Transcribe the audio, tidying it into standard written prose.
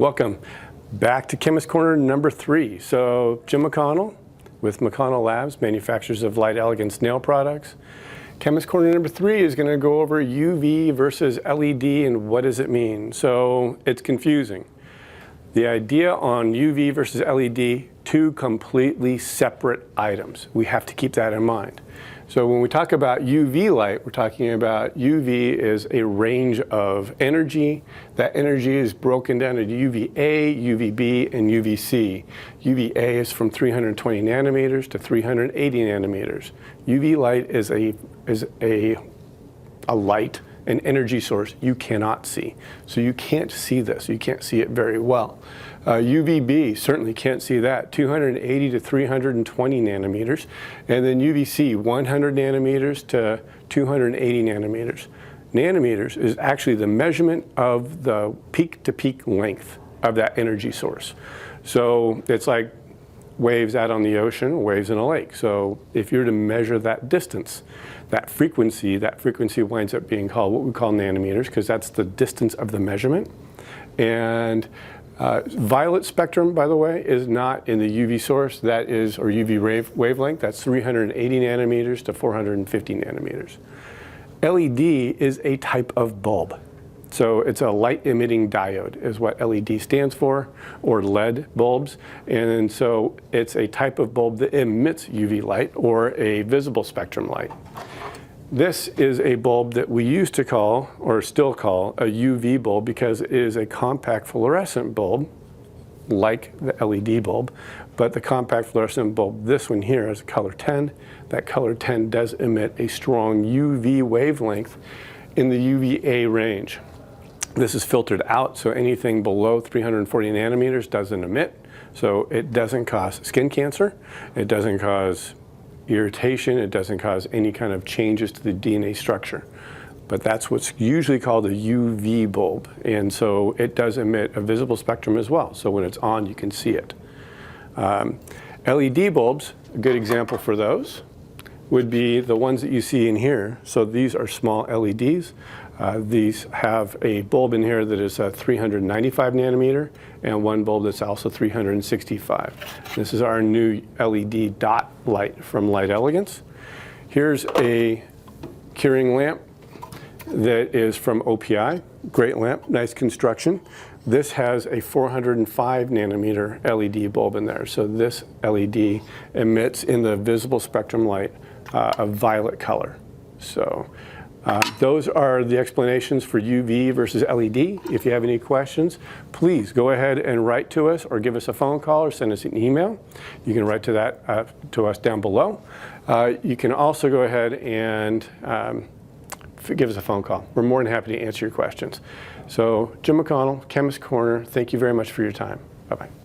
Welcome back to Chemist Corner number 3. So Jim McConnell with McConnell Labs, manufacturers of light elegance nail products. Chemist Corner number 3 is going to go over UV versus LED and what does it mean. So it's confusing. The idea on UV versus LED, two completely separate items. We have to keep that in mind. So when we talk about UV light, we're talking about UV is a range of energy. That energy is broken down into UVA, UVB, and UVC. UVA is from 320 nanometers to 380 nanometers. UV light is a light, an energy source you cannot see. So you can't see this. You can't see it very well. UVB, certainly can't see that, 280 to 320 nanometers. And then UVC, 100 nanometers to 280 nanometers. Nanometers is actually the measurement of the peak-to-peak length of that energy source. So it's like waves out on the ocean, waves in a lake. So if you're to measure that distance, that frequency winds up being called what we call nanometers, because that's the distance of the measurement. And violet spectrum, by the way, is not in the UV source. That is, or UV wavelength, that's 380 nanometers to 450 nanometers. LED is a type of bulb. So it's a light emitting diode is what LED stands for, or LED bulbs. And so it's a type of bulb that emits UV light or a visible spectrum light. This is a bulb that we used to call, or still call, a UV bulb because it is a compact fluorescent bulb, like the LED bulb, but the compact fluorescent bulb, this one here is a color 10. That color 10 does emit a strong UV wavelength in the UVA range. This is filtered out, so anything below 340 nanometers doesn't emit, so it doesn't cause skin cancer, it doesn't cause irritation, it doesn't cause any kind of changes to the DNA structure. But that's what's usually called a UV bulb, and so it does emit a visible spectrum as well, so when it's on you can see it. LED bulbs, a good example for those would be the ones that you see in here. So these are small LEDs. These have a bulb in here that is 395 nanometer and one bulb that's also 365. This is our new LED dot light from Light Elegance. Here's a curing lamp that is from OPI. Great lamp, nice construction. This has a 405 nanometer LED bulb in there. So this LED emits in the visible spectrum light a violet color. So those are the explanations for UV versus LED. If you have any questions, please go ahead and write to us or give us a phone call or send us an email. You can write to that to us down below. You can also go ahead and give us a phone call. We're more than happy to answer your questions. So Jim McConnell, Chemist Corner, thank you very much for your time. Bye-bye.